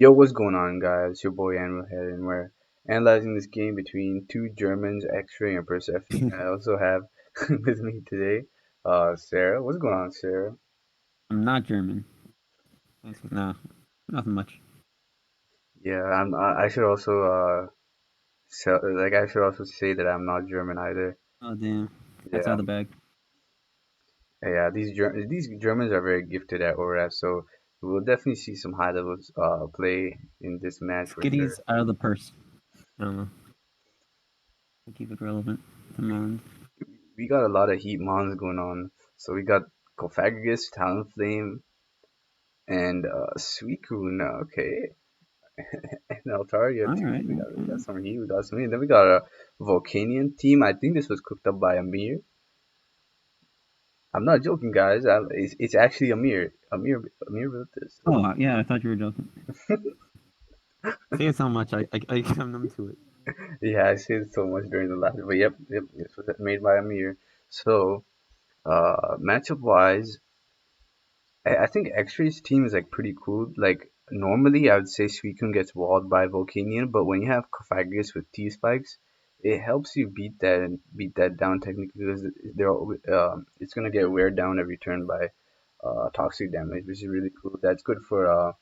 Yo, what's going on, guys? Your boy Anvil Head, and we're analyzing this game between two Germans, Xray and Persephone. I also have with me today, Sarah. What's going on, Sarah? I'm not German. No, nothing much. Yeah, I should also I should also say that I'm not German either. Oh damn, that's out Yeah, of the bag. yeah. These Germans are very gifted at ORAS, so we'll definitely see some high levels play in this match for sure. Skitty's out of the purse. I don't know. To keep it relevant to mind. We got a lot of heat mons going on. So we got Cophagus, Talonflame, and Suicune. Okay, and Altaria All too. right. We got some heat. We got some heat. Then we got a Volcanion team. I think this was cooked up by Amir. I'm not joking, guys. It's actually Amir. Amir wrote this. Oh yeah, I thought you were joking. Say it so much, I I'm numb to it. Yeah, I said so much during the last, but yep, this was made by Amir. So, matchup wise, I think X-Ray's team is like pretty cool. Like normally, I would say Suicune gets walled by Volcanion, but when you have Cophagus with T spikes, it helps you beat that down technically because it's gonna get wear down every turn by toxic damage, which is really cool. That's good for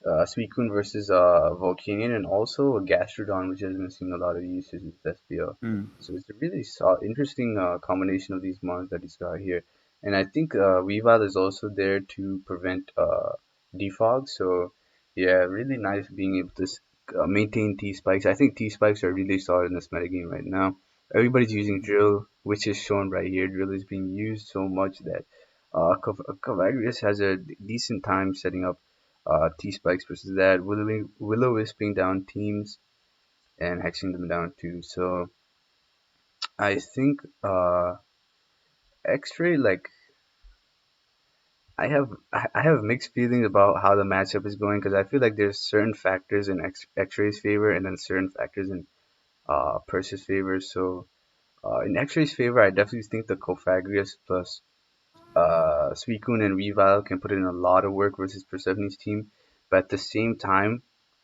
Suicune versus Volcanion, and also a Gastrodon, which has been seeing a lot of usage with SPL. Mm. So it's a really interesting combination of these mons that he's got here. And I think Weavile is also there to prevent defog. So yeah, really nice being able to maintain T spikes. I think T spikes are really solid in this metagame right now. Everybody's using Drill, which is shown right here. Drill is being used so much that Cavagrius has a decent time setting up T spikes versus that. Willow wisping down teams and hexing them down too. So I think X-Ray like I have mixed feelings about how the matchup is going because I feel like there's certain factors in X-Ray's favor and then certain factors in Perse's favor. So in X-Ray's favor, I definitely think the Cofagrius plus Suicune and Weavile can put in a lot of work versus Persephone's team. But at the same time,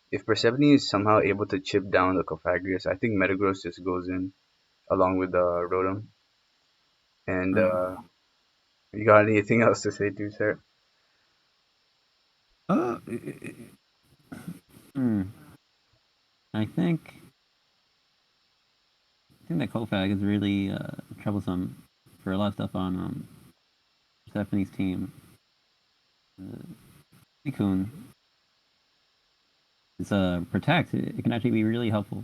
if Persephone is somehow able to chip down the Cofagrius, I think Metagross just goes in along with the Rotom. And Mm. you got anything else to say too, sir? Uh, mm. I think that Kofag is really troublesome for a lot of stuff on Stephanie's team. Nikun is protect. It can actually be really helpful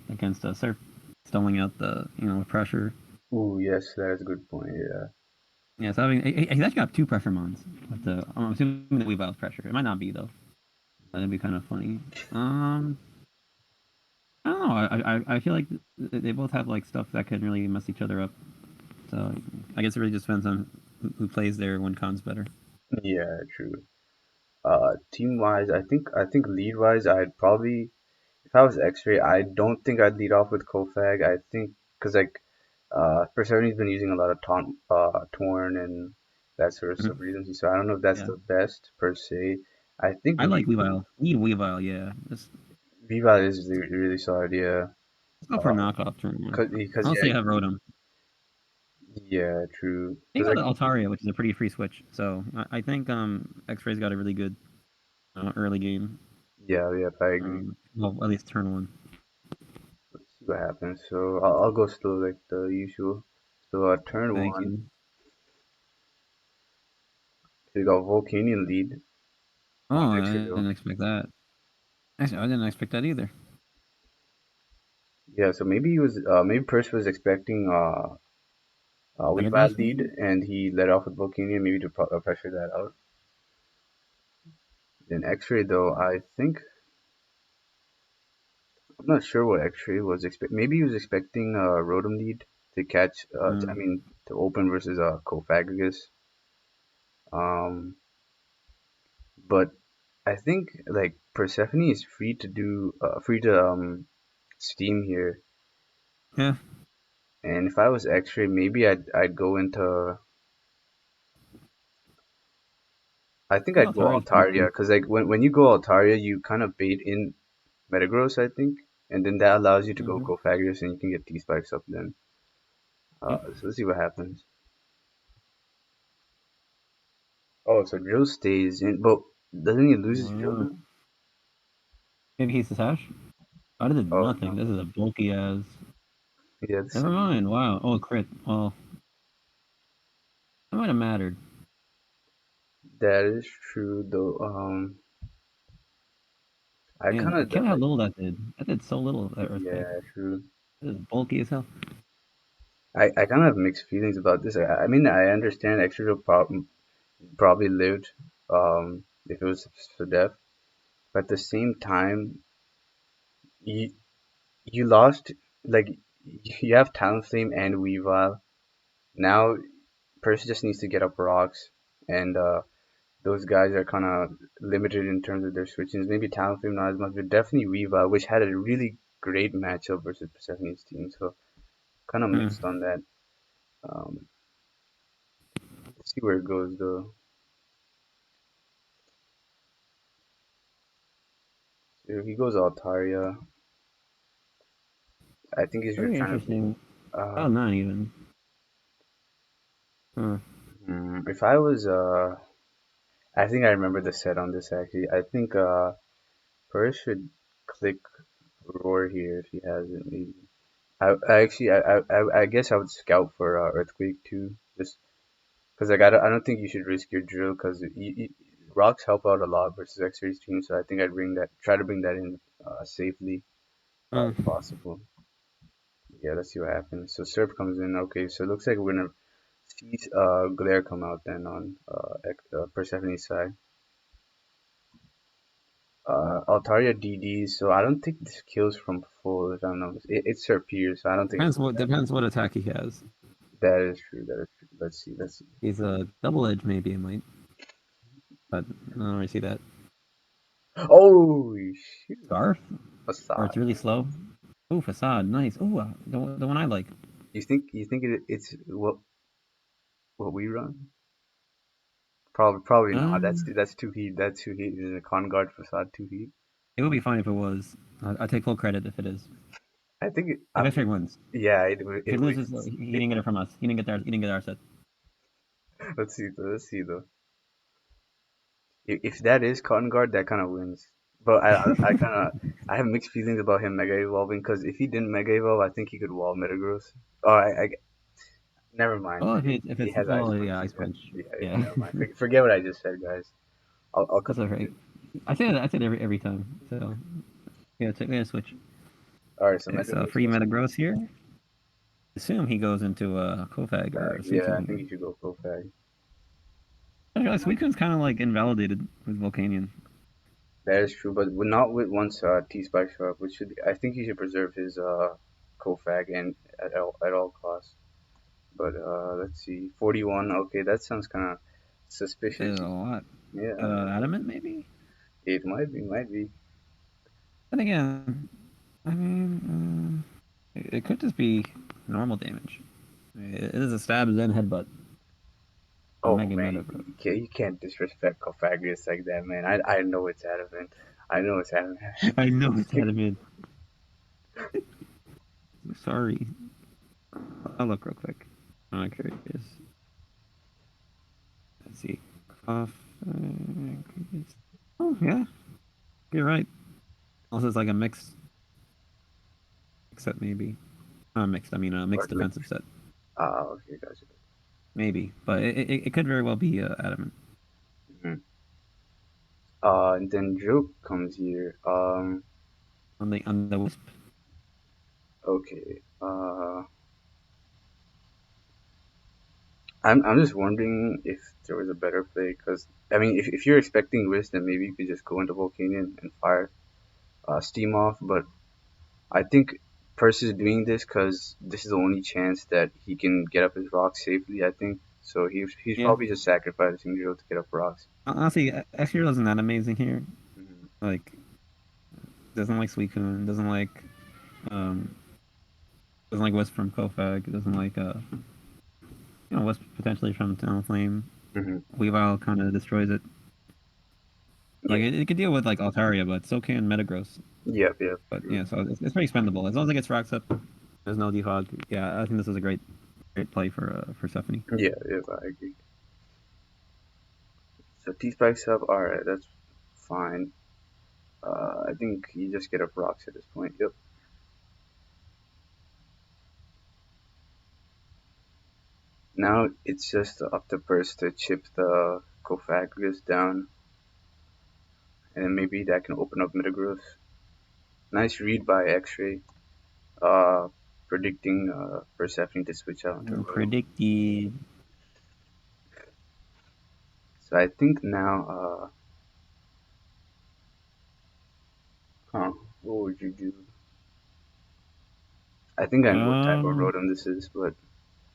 against Surf, stalling out the pressure. Ooh, yes, that is a good point. Yeah. Yeah, so having he's actually got two pressure mons. With the I'm assuming that we have pressure. It might not be though. That'd be kind of funny. I don't know. I feel like they both have like stuff that could really mess each other up. So I guess it really just depends on who plays there when con's better. Yeah, true. Team wise, I think lead wise, I'd probably if I was X-Ray, I don't think I'd lead off with Kofag. I think because like Persephone's been using a lot of Torn and that sort of stuff Mhm. recently, so I don't know if that's Yeah, the best per se. I think I like Weavile, Weavile. Need Weavile. Yeah, Weavile is really solid, yeah. let's go for a knockoff turn one. Because I'll yeah, say have Rotom. yeah, true. They Because got like the Altaria, which is a pretty free switch. So I think X-Ray's got a really good early game. yeah, I agree. Well, at least turn one. Let's see what happens. So I'll go slow like the usual. So turn Thank one, you. so you got Volcanion lead Oh, on I X-Ray. didn't expect that. Actually, I didn't expect that either. Yeah, so maybe maybe Perse was expecting Weavile Metagross lead maybe? and he let off with Volcanion maybe to pressure that out. Then X-Ray though, I think I'm not sure what X-Ray was expect. Maybe he was expecting Rotom lead to catch. I Mm. mean to open versus Cofagrigus. Um, but I think like Persephone is free to steam here. Yeah. And if I was X-Ray, maybe I'd go into I think I think I'd go Altaria is pretty Altaria cool. because like when you go Altaria, you kind of bait in Metagross, I think, and then that allows you to go Mm-hmm. Cofagrigus and you can get T-Spikes up then. Yep. So let's see what happens. Oh, so Drill stays in, but doesn't he lose his Drill Wow. now? Maybe he's the Sash? I did Oh nothing. no, This is a bulky as. yeah, the Never same. mind. Wow. Oh, crit. Well, that might have mattered. That is true though. I kind Man, I of can't how like, little that did. That did so little, that Earthquake. yeah, true. This is bulky as hell. I kind of have mixed feelings about this. I mean, I understand Extra probably lived, if it was for death, but at the same time, you you lost, like, you have Talonflame and Weavile. Now Percy just needs to get up rocks, and those guys are kind of limited in terms of their switchings. Maybe Talonflame not as much, but definitely Weavile, which had a really great matchup versus Persephone's team. So kind of Hmm. mixed on that. Um, let's see where it goes though. So he goes Altaria. I think he's just Very trying interesting. to. Oh, not even. Huh. If I was, I think I remember the set on this actually. I think Purse should click Roar here if he hasn't. Maybe. I actually, I guess I would scout for Earthquake too, just because like I don't think you should risk your drill because rocks help out a lot versus X-Ray's team. So I think I'd try to bring that in safely Hmm. if possible. Yeah, let's see what happens. So Surf comes in. Okay, so it looks like we're gonna see Glare come out then on Persephone's side. Altaria DD, so I don't think this kills from full. If I'm not, it's Sir Piers, so I don't think it's gonna die. Depends what attack he has. That is true. That is true. Let's see. Let's see. He's a double edge, maybe it might, but I don't really see that. Oh shoot! Scarf, or it's Facade. really slow. Oh, facade, nice. Oh, the one I like. You think it's what we run? Probably not. Um, That's too heat. That's too heat. Is a con guard facade too heat? it would be fine if it was. I take full credit if it is. I think If Xray wins. yeah, If it he loses, wins. he didn't get it from us. He didn't get our. He didn't get our set. Let's see though. Let's see though. If that is Cotton Guard, that kind of wins. But I kind of I have mixed feelings about him Mega Evolving because if he didn't Mega Evolve, I think he could wall Metagross. Oh, never mind. Oh, He if it's has Ice yeah, Punch. ice punch. Yeah, Yeah, never mind. Forget what I just said, guys. I'll that's come back to alright. it. I say it every time. So yeah, we're gonna switch. All right, so Okay, so Metagross free goes meta growth here. Assume he goes into a Kofag or a Yeah, I Suicune think here. you should go Kofag. I realize Suicune's kind of like invalidated with Volcanion. That is true, but not with once T-Spike show up, which should I think he should preserve his Kofag and at all costs. But let's see, 41. Okay, that sounds kind of Is suspicious. a lot. Yeah, Adamant maybe. it might be. And again, I mean, it could just be normal damage. It is a stab, then headbutt on Oh Mega man, Meta, bro. you can't disrespect Cofagrius like that, man. I know it's adamant. I know it's adamant. I know it's adamant. Sorry. I'll look real quick. I'm curious. Let's see. Cough. Oh yeah, you're right. Also, it's like a mixed set maybe. Not mixed. I mean, a Or mixed like, defensive set okay, gotcha. maybe, but it could very well be adamant. Mhm. And then Joke comes here. On the wisp. Okay. I'm just wondering if there was a better play, because I mean, if you're expecting Wiz, then maybe you could just go into Volcanion and fire Steam off. But I think Percy is doing this because this is the only chance that he can get up his rocks safely. I think so. He's Yeah. probably just sacrificing Drill to get up rocks. Honestly, Exhero isn't that amazing here. Hmm. Like, doesn't like Suicune, um, doesn't like Wisp from Kofag, doesn't like Wisp potentially from Talonflame. Hmm. Weavile kind of destroys it. Like Yeah. it could deal with like Altaria, but so can Metagross. Yep. Yep. But True. yeah, so it's pretty expendable as long as it gets rocks up. There's no defog. Yeah, I think this is a great play for Persephone. Yeah. Yep. I agree. So T spikes up. All right. That's fine. I think you just get up rocks at this point. Yep. Now it's just up to Purse to chip the Cofagrigus down, and then maybe that can open up Metagross. Nice read by Xray, uh, predicting Persephone to switch out into And Rotom. predicted. So I think now, huh, what would you do? I think I know what type of Um, Rotom this is, but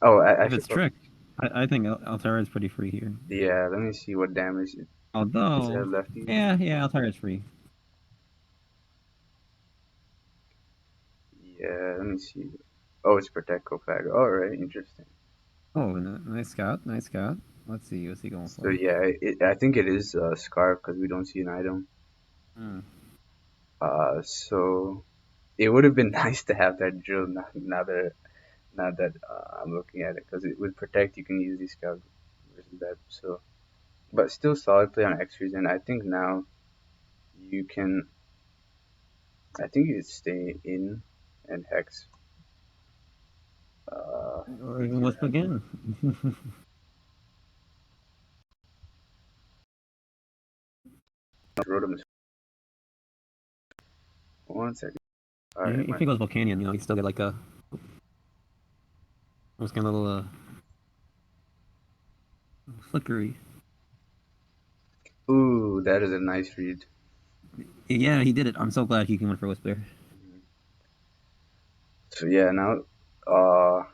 oh, I if should it's probably, trick, I think Altaria is pretty free here. yeah. Let me see what damage it does. It Although, have lefty? yeah, Altaria is free. Yeah, let me see. Oh, it's Protect Cofag. All right, interesting. Oh, nice scout, nice scout. Let's see, what's he going So for? yeah, I think it is Scarf because we don't see an item. Hmm. So it would have been nice to have that drill now that I'm looking at it because with Protect you can easily scout versus that. So, but still solid play on X-rays, and I think now you can. I think you stay in and Hex. Or See even what Wisp happens. again. Rotom is 1 second. All right, If he goes Volcanion, you still get like a almost kind of little flickery. Ooh, that is a nice read. Yeah, he did it. I'm so glad he went for Wisp there. So yeah, now uh,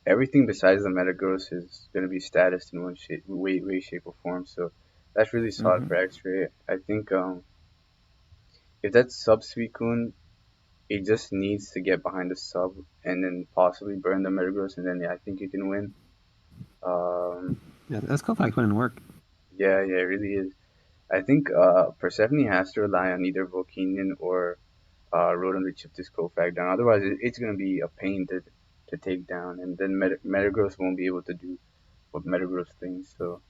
everything besides the Metagross is going to be status in one shape, way, shape, or form. So that's really solid Hmm. for X-Ray. I think if that's sub Suicune, it just needs to get behind the sub and then possibly burn the Metagross, and then yeah, I think you can win. Um, Yeah, that's Kofax put in work. yeah, it really is. I think Persephone has to rely on either Volcanion or Rotom to chip this Kofag down. Otherwise, it's going to be a pain to take down, and then Metagross won't be able to do what Metagross thinks. So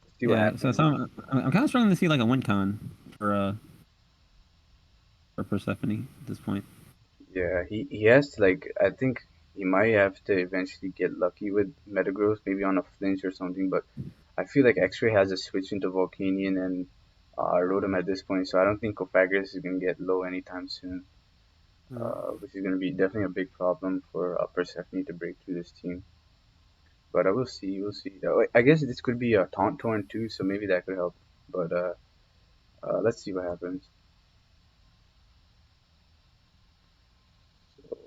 let's see what Yeah, so happens. I'm kind of struggling to see like a win con for Persephone at this point. Yeah, he has to like. I think he might have to eventually get lucky with Metagross, maybe on a flinch or something. But I feel like X-Ray has a switch into Volcanion and Rotom at this point, so I don't think Cofagrigus is going to get low anytime soon. Which is going to be definitely a big problem for Persephone to break through this team. But I will see. We'll see. I guess this could be a taunt torn too, so maybe that could help. But let's see what happens.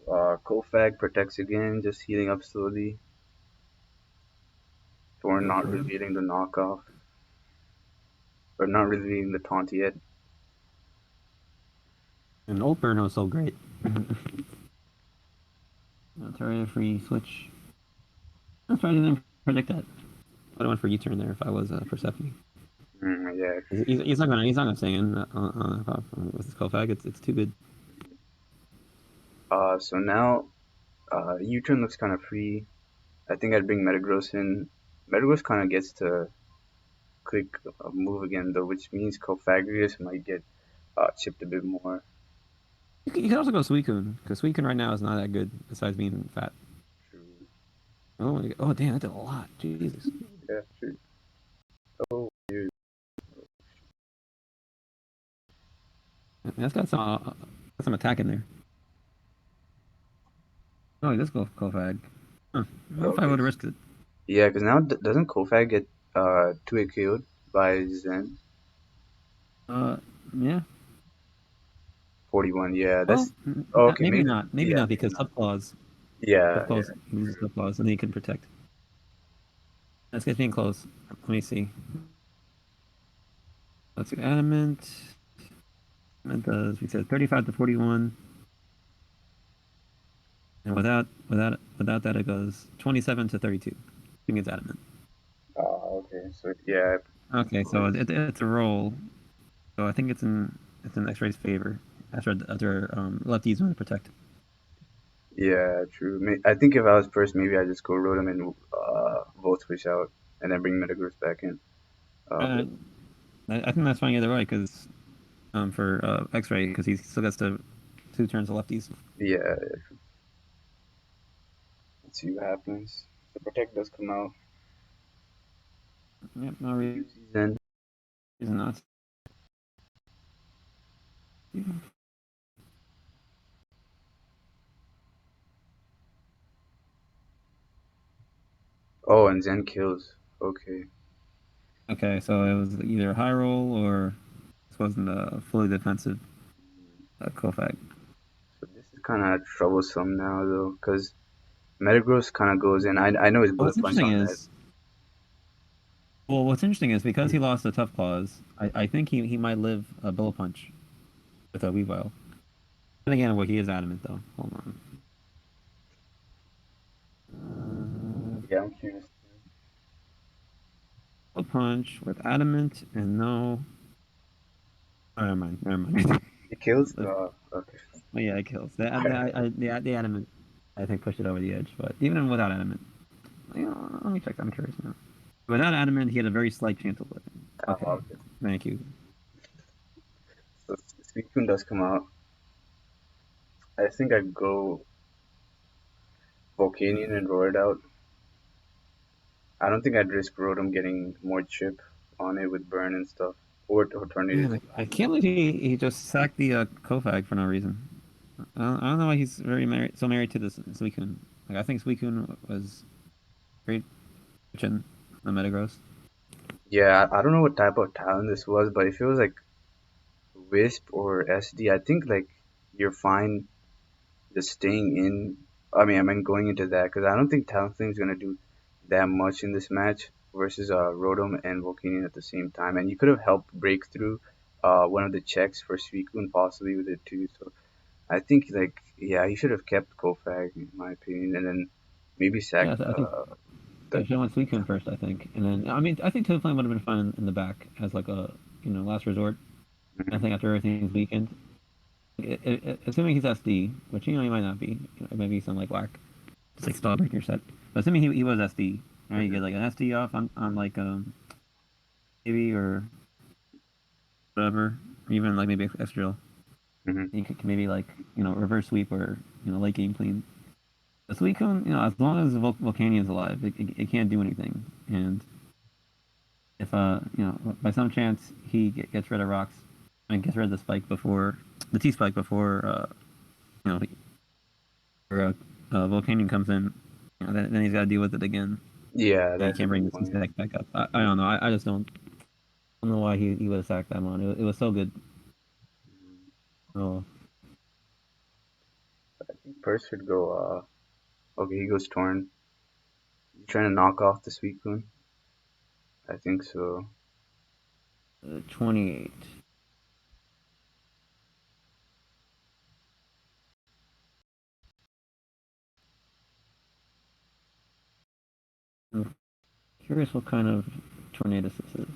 Kofag protects again, just healing up slowly. Thorn Go not for it. revealing the knockoff, or not revealing the taunt yet. And old Burno is so great. Altaria free switch. I'm surprised I didn't predict that. I would have went for U-turn there if I was Persephone. Yeah. He's not gonna stay in with his Kofag. It's too good. So now U-turn looks kind of free. I think I'd bring Metagross in. Metagross kind of gets to click move again though, which means Cofagrigus might get chipped a bit more. You could also go Suicune because Suicune right now is not that good besides being fat. True. Oh my god. Oh damn, that did a lot. Jesus. Yeah, true. Oh, dude. That's got some attack in there. Oh, he does go Kofag. Huh. I don't know if I Okay. would have risked it. Yeah, because now doesn't Kofag get 2 KO'd by Zen? Uh, yeah. 41, yeah, Well, that's. Oh, okay, maybe maybe. not. Maybe Yeah, not maybe because not. subclaws. Yeah, Subclaws. He uses subclaws, and then he can protect. Let's get being close. Let me see. Let's go adamant. It does. We said 35 to 41, and without that, it goes 27 to 32. I think it's adamant. okay, so yeah. Okay, so it's a roll. So I think it's in X-Ray's favor after lefties want to protect. Yeah, true. I think if I was first, maybe I just go Rotom and Volt Switch out, and then bring Metagross back in. Uh, But I think that's fine either way because for X-Ray because he still gets to two turns of lefties. yeah, let's see what happens. The Protect does come out. Yep, no Season. reason not. Oh, and Zen kills. Okay. Okay, so it was either a high roll or this wasn't a fully defensive Kofag. So this is kind of troublesome now, though, because Metagross kind of goes in. I know his Well, Bullet what's Punch interesting on that. is what's interesting is because he lost the tough claws, I think he might live a bullet punch with a Weavile. And again, well, he is adamant though. Hold on. Yeah, I'm curious. Bullet punch with adamant and no. Oh, never mind. Never mind. It kills? Oh Okay. yeah, it kills. The adamant, I think, pushed it over the edge. But even without adamant, let me check. I'm curious now. Without adamant, he had a very slight chance of living. Okay, Okay. thank you. So Suicune does come out. I think I'd go Volcanion and roar it out. I don't think I'd risk Rotom getting more chip on it with burn and stuff. Or Tornadus. Man, I can't believe he just sacked the Kofag for no reason. I don't know why he's so married to this Suicune. Like I think Suicune was great in the Metagross. Yeah, I don't know what type of talent this was, but if it was like Wisp or SD, I think like you're fine just staying in. I mean going into that because I don't think Talonflame's gonna do that much in this match versus Rotom and Volcanion at the same time. And you could have helped break through one of the checks for Suicune possibly with it too. So I think like yeah, he should have kept Kofag in my opinion, and then maybe Yeah, sacked I think the. should have went Suicune first. I think, and then I mean I think Toadflame would have been fun in the back as like a last resort. I Mhm, think after everything's weakened, assuming he's SD, which he might not be, maybe some like whack, just like stall breaker set. But assuming he was SD, right? You mhm, get like an SD off on like maybe or whatever, even like maybe extra drill. mhm. You could maybe like reverse sweep or late game clean. The Suicune, as long as the Volcanian's alive, it can't do anything. And if by some chance he gets rid of rocks and gets rid of the spike before the T spike before you know or Volcanion comes in, then he's got to deal with it again. Yeah, And he that's a can't bring good the T point. spike back up. I don't know. I just don't know why he would have sacked that one. It was so good. Oh, I think Purse should go. Okay, he goes Torn. He's trying to knock off the Suicune. I think so. 28. I'm curious what kind of tornado this is.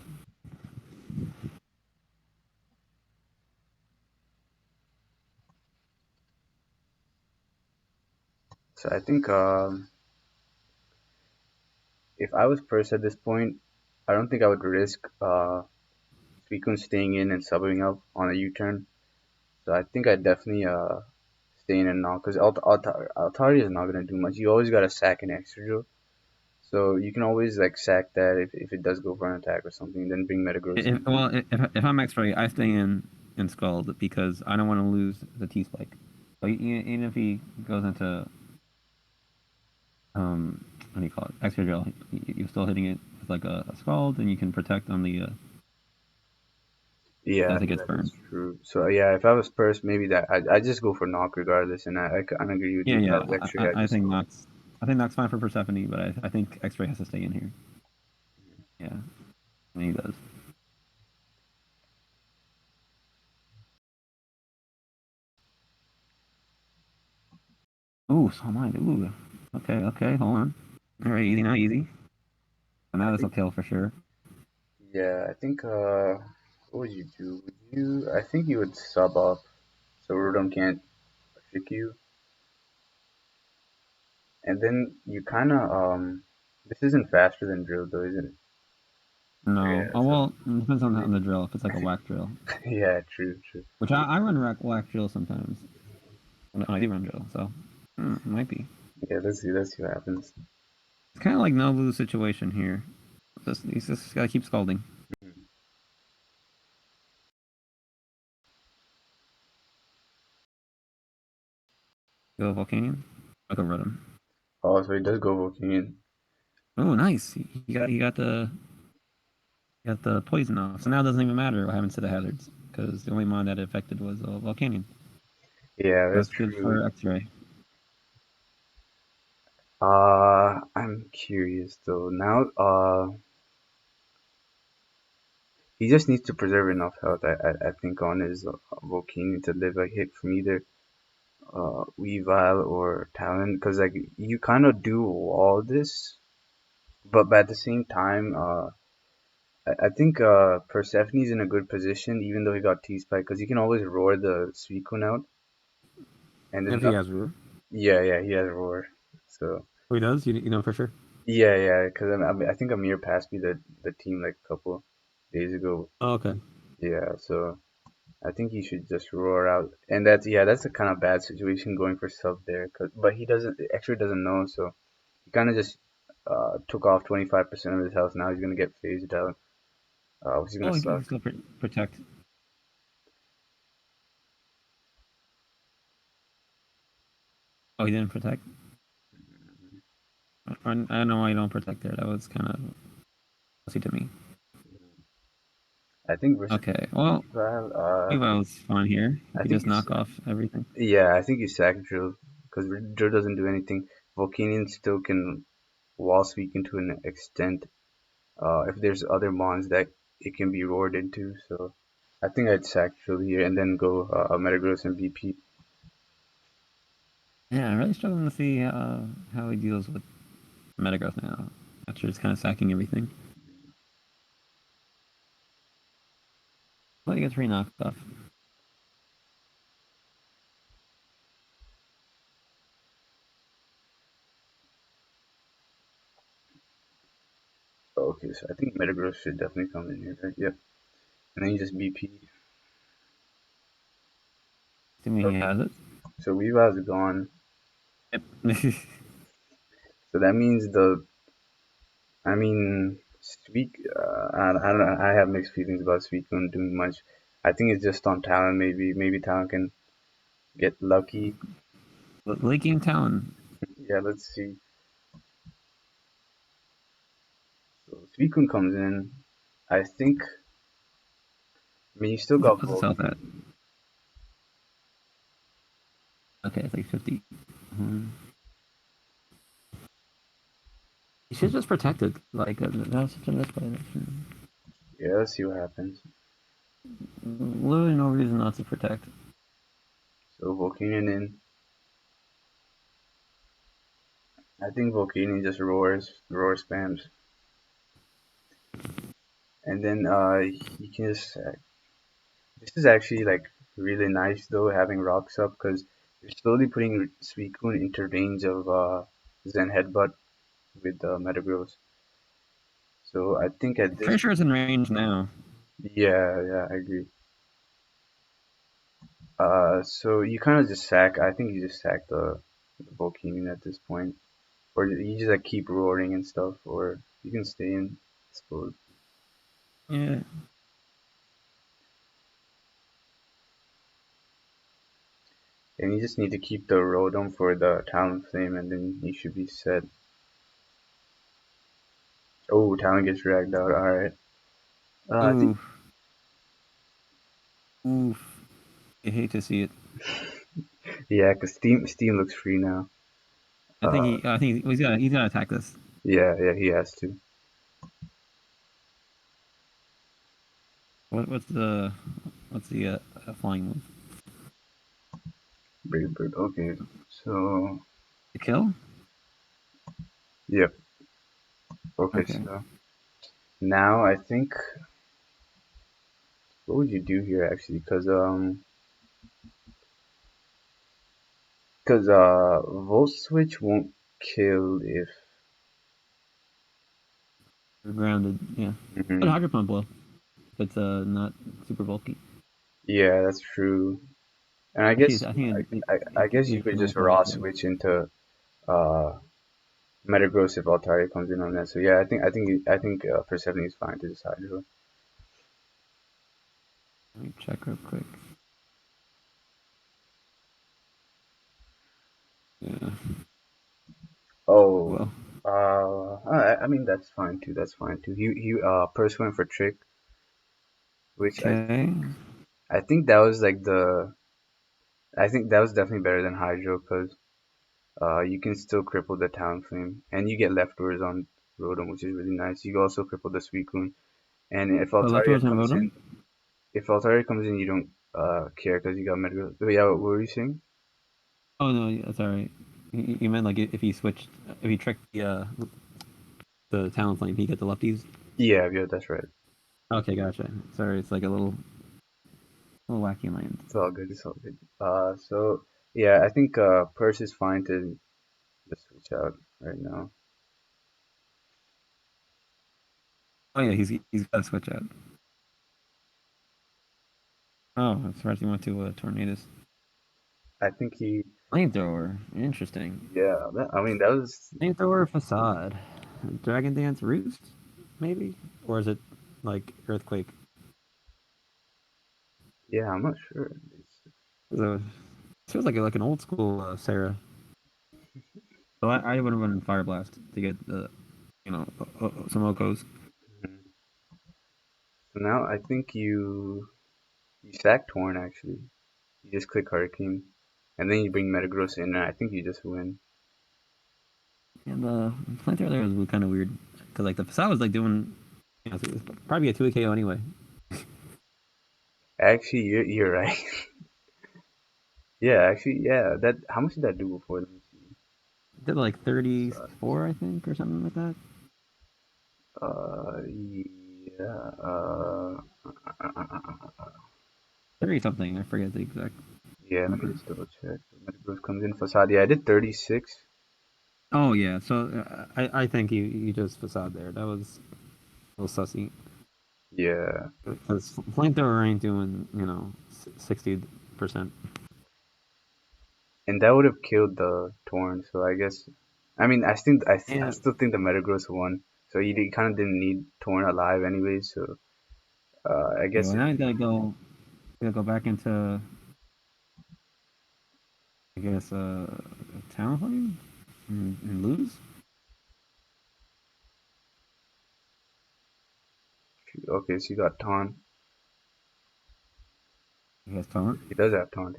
So I think if I was Purse at this point, I don't think I would risk Suicune staying in and subbing up on a U-turn. So I think I'd definitely stay in and knock because Altaria is not gonna do much. You always gotta sack an extra drill. So you can always like sack that if it does go for an attack or something, then bring Metagross in. If I'm Xray, I stay in Scald because I don't want to lose the T spike. So even if he goes into what do you call it, extra drill, you're still hitting it with like a Scald, and you can protect on the Yeah, as it gets that is burned. true. So yeah, if I was Purse, maybe that I just go for knock regardless, and I kind of agree with Yeah, you. If I yeah. was X-ray, I I just think go. Knox fine for Persephone, but I think Xray has to stay in here. Yeah, and he does. Ooh, so mine. Ooh. Okay, hold on. All right, easy now, easy. And I now this will think kill for sure. Yeah, I think what would you do? Would you I think you would sub up so Rodom can't trick you. And then you kinda this isn't faster than drill though, isn't it? No. Yeah, Oh so well, it depends on the drill. If it's like a whack drill, yeah, true, true. which I run whack drill sometimes. When I do run drill, so it might be. Yeah, let's see what happens. It's kind of like no lose situation here. He's just gotta keep scalding. Mhm. Go Volcanion. I'll go Rotom. Oh, so he does go Volcanion. Oh, nice. He got the poison off. So now it doesn't even matter what happens to the hazards because the only mon that it affected was Volcanion. Yeah, that's That's good true. for Xray. I'm curious though. Now, he just needs to preserve enough health, I think, on his Volcanion to live a hit from either Weavile or Talon, because like you kind of do all this, but at the same time, I think Persephone's in a good position, even though he got T-Spike, because he can always roar the Suicune out, and there's If he not. has Roar. Yeah, yeah, he has roar. So Oh, he does? You know for sure? yeah, yeah, because I think Amir passed me the team like a couple days ago. Oh, okay. Yeah, so I think he should just roar out, and that's a kind of bad situation going for sub there, but he doesn't actually doesn't know, so he kind of just took off 25% of his health. Now he's gonna get phased out, which is gonna Oh, he can suck. still protect. Oh, he didn't protect? I don't know why you don't protect there. That was kind of pussy to me. I think versus Okay, well, Weavile, Evo's fine here. He I could think just you, knock off everything. yeah, I think you sack Drill because Drill doesn't do anything. Volcanion still can wall sweep into an extent. If there's other mons that it can be roared into, so I think I'd sack Drill here and then go Metagross and BP. Yeah, I'm really struggling to see how he deals with Metagross now. After just kind of sacking everything. Well, he gets three knocked off. Okay, so I think Metagross should definitely come in here, right? Yep. And then you just BP. Assuming he Okay, has it. so Weavile's gone. Yep. So that means I mean, I don't know. I have mixed feelings about Suicune doing much. I think it's just on Talon. Maybe Talon can get lucky. Late game Talon. Yeah, let's see. So Suicune comes in. I think. I mean, you still got What's his health at? Volcanion. Okay, it's like 50. He should just protect it. Like, that was such a misplay. Yeah, let's see what happens. Literally no reason not to protect. So Volcanion in. I think Volcanion just roar spams, and then he can just. This is actually like really nice though having rocks up because you're slowly putting Suicune into range of Zen Headbutt with Metagross. So I think at this, Pretty sure it's in range now. yeah, yeah, I agree. So you kind of just sack. I think you just sack the Volcanion at this point, or you just like keep roaring and stuff, or you can stay in. I suppose. Yeah. And you just need to keep the Rotom for the Talon Flame, and then you should be set. Oh, Talon gets dragged out. All right. I think Oof. Oof. I hate to see it. yeah, cause Steam looks free now. Uh, I think he's gotta attack this. yeah, yeah, he has to. What's the flying move? Brave Bird. Okay, so The kill? yep. Okay, Okay. so Now I think what would you do here actually? Cause Volt Switch won't kill if Or grounded, yeah. But mhm. Hydro Pump will, if it's not super bulky. Yeah, that's true. And I Actually, guess I think I guess you it could can only just kill like raw one. switch into uh Metagross if Altaria comes in on that. So yeah, I think Persephone is fine to decide. Let me check real quick. Yeah. Oh, Well, I mean that's fine too. That's fine too. He Perse went for Trick, which okay. I think that was like the I think that was definitely better than Hydro because you can still cripple the Talonflame and you get leftovers on Rotom, which is really nice. You can also cripple the Suicune, and if Oh, Altaria leftovers on comes Rotom? in, you don't care because you got Metagross. But yeah, what were you saying? Oh no, yeah, that's alright. You meant like if he switched, if he tricked the Talonflame, he get the lefties. Yeah, yeah, that's right. Okay, gotcha. Sorry, it's like a little wacky land. It's all good. It's all good. So yeah, I think Perse is fine to just switch out right now. Oh yeah, he's got to switch out. Oh, I'm surprised he went to Tornadus. I think he, Flamethrower, interesting. yeah. I mean, that was, Flamethrower facade, Dragon Dance Roost, maybe, or is it like Earthquake? yeah. I'm not sure. So, it feels like an old school Sarah. So I would have run Fire Blast to get the some Okos. Mhm. So now I think you sack Torn actually. You just click Hurricane, and then you bring Metagross in, and I think you just win. And the Flamethrower there was kind of weird because like the facade was like doing, it was probably a 2 KO anyway. Actually, you're right. Yeah, actually, yeah. That how much did that do before? Let me see. It did like Facade. 34, I think, or something like that. Yeah. 30 something. I forget the exact Yeah. Let me number. just double check. Metagross comes in facade. Yeah, I did 36. Oh yeah, so I think you just facade there. That was a little sussy Yeah. because flamethrower ain't doing 60%. And that would have killed the Torn. So I guess, I mean, I Yeah. still think the Metagross won. So he kind of didn't need Torn alive anyway. So I Okay. guess Well, if now I gotta go back into I guess Talonflame and lose. okay, so you got Taunt. I guess Taunt. He does have Taunt.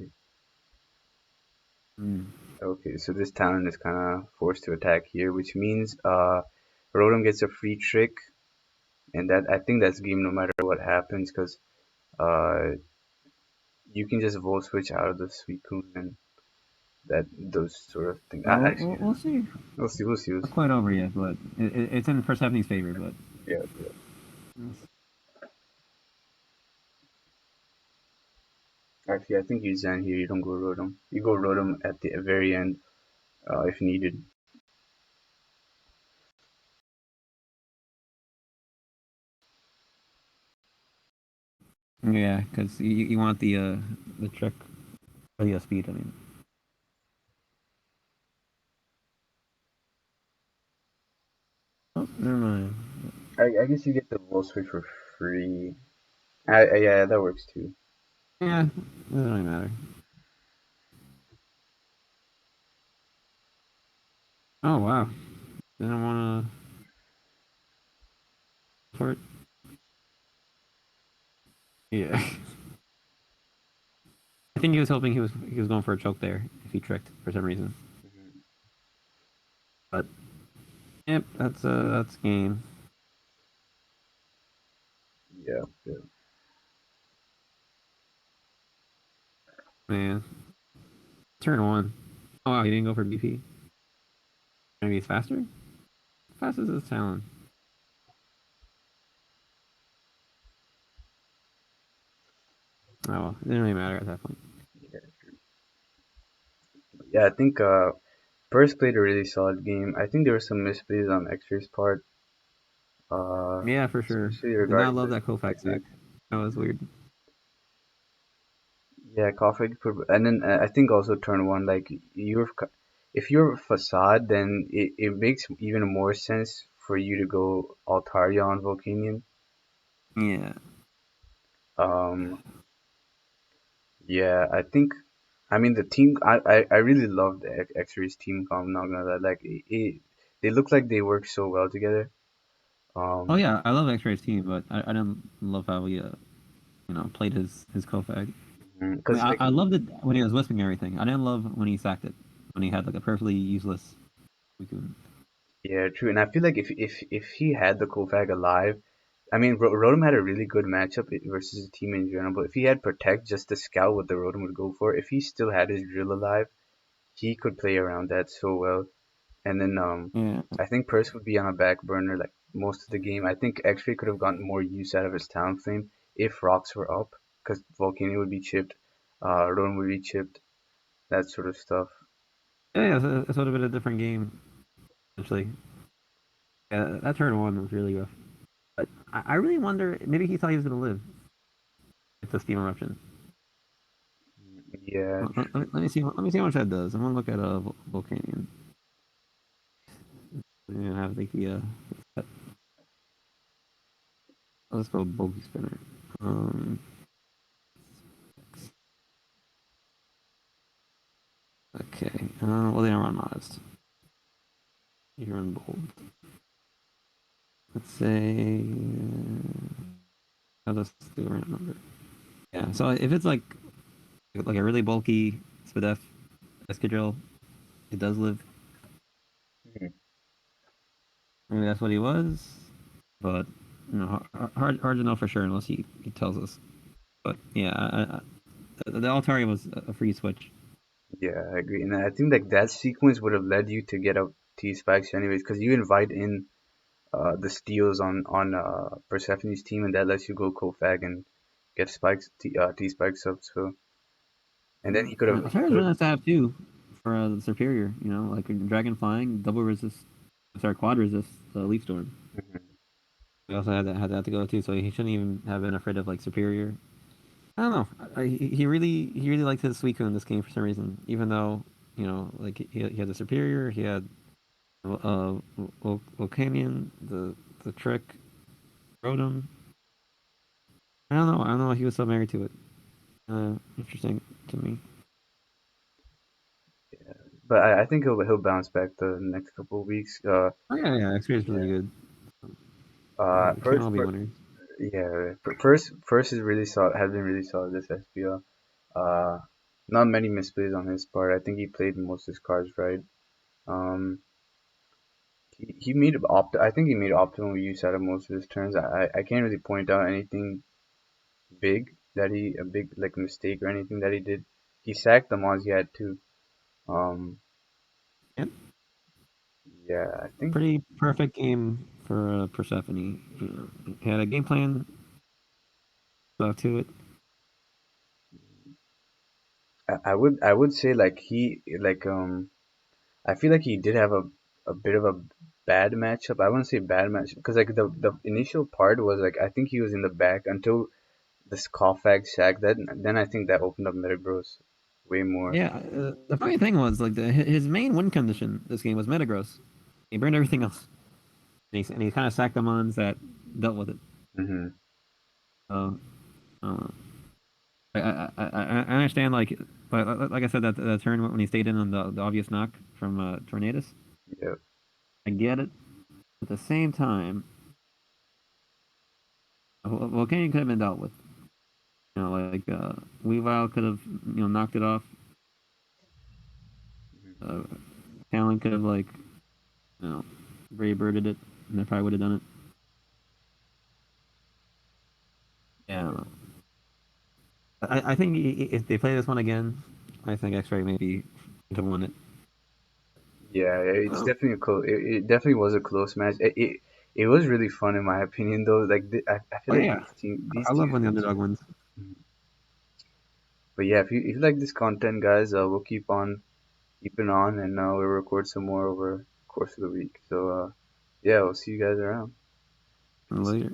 Mm. Okay, so this Talon is kind of forced to attack here, which means Rotom gets a free trick, and that I think that's game no matter what happens because uh you can just Volt Switch out of the Suicune and that those sort of things. Well, Actually, we'll see. we'll see. We'll see. We'll Not see. quite over yet, but it's in Persephone's favor. But Yeah, yeah. Actually, I think you Zen here. You don't go Rotom. You go Rotom at the very end if needed. yeah, because you want the trick or the speed. I mean, oh, never mind. I guess you get the Volt Switch for free. Yeah, that works too. Yeah, it doesn't really matter. Oh wow, didn't want to for it. Yeah, I think he was hoping he was going for a choke there if he tricked for some reason. Mhm. But yep, that's game. Yeah, yeah. Man, turn one. Oh wow, he didn't go for BP. Maybe he's faster. Fast as his talent. well, it didn't really matter at that point. Yeah, yeah. I think Purse played a really solid game. I think there were some misplays on Xray's part, uh, Yeah, for sure. especially Did not regarding love the that Kofak technique. sack. That was weird. Yeah, Kofik and then I think also turn one, like if you're Facade, then it makes even more sense for you to go Altaria on Volcanion. Yeah. Um, yeah, I think I mean the team. I really loved the X-Ray's team comp. Not gonna lie, like they look like they work so well together. Oh Um, yeah, I love X-Ray's team, but I didn't love how he played his Kofag. I mean, because like I loved it when he was whispering everything. I didn't love when he sacked it, when he had like a perfectly useless Suicune. yeah, true. And I feel like if he had the Kofag alive, I mean, Rotom had a really good matchup versus the team in general. But if he had Protect just to scout what the Rotom would go for, if he still had his drill alive, he could play around that so well. And then Yeah. I think Purse would be on a back burner like most of the game. I think X-Ray could have gotten more use out of his Talon Flame if rocks were up, because Volcano would be chipped, Rotom would be chipped, that sort of stuff. Yeah, yeah, it would have been a different game, essentially. Yeah, that turn one was really rough. But I really wonder, maybe he thought he was going to live with the steam eruption. Yeah, Let me see how much that does. I'm going to look at a Volcanion. And have like let's go Bogey Spinner. Um, okay. Well, they don't run modest. You run bold. Let's say. Let's do a random number. Yeah. So if it's like a really bulky Spadef Escadrille, it does live. mhm. Maybe that's what he was, but hard to know for sure unless he tells us. But yeah, the Altari was a free switch. Yeah, I agree. And I think like that sequence would have led you to get up T spikes anyways, because you invite in the steals on Persephone's team, and that lets you go Kofag and get spikes T spikes up. So and then he Altari's could really have. nice to have too for the superior. Like a dragon flying, double resist, sorry, quad resist leaf storm. Mhm. We also had that to go too, so he shouldn't even have been afraid of like superior. I don't know. He really liked his Suicune in this game for some reason. Even though like he had the superior, he had Volcanion, the trick, Rotom. I don't know. I don't know why he was so married to it. Interesting to me. But I think he'll bounce back the next couple of weeks. Oh yeah, yeah. Experience really Yeah. good. We can't all be winners. Yeah, first is really solid. Has been really solid this SPL. Uh, not many misplays on his part. I think he played most of his cards right. Um, he made I think he made optimal use out of most of his turns. I can't really point out anything big a big like mistake or anything that he did. He sacked the mons he had too. Um, Yeah, yeah, I think pretty perfect game for Persephone. He had a game plan to it. I would say like he like I feel like he did have a bit of a bad matchup. I wouldn't say bad matchup because like the initial part was like I think he was in the back until this Kofag sack. Then I think that opened up Metagross way more. Yeah, the funny thing was like his main win condition this game was Metagross. He burned everything else, and he kind of sacked the mons that dealt with it. Hmm. So uh, I understand like I said that turn when he stayed in on the obvious knock from Tornadus. Yeah. I get it. At the same time, Volcanion could have been dealt with. Like Weavile could have knocked it off. Uh, Talon could have you know Ray birded it, and they probably would have done it. Yeah, I think if they play this one again, I think Xray maybe would have won it. Yeah, it's Oh, definitely a close. It definitely was a close match. It was really fun in my opinion though. Like I feel oh like yeah, these I love teams when the were so. underdog wins. Mhm. But yeah, if you like this content, guys, we'll keeping on, and we'll record some more over the course of the week. So yeah, we'll see you guys around. Peace. Later.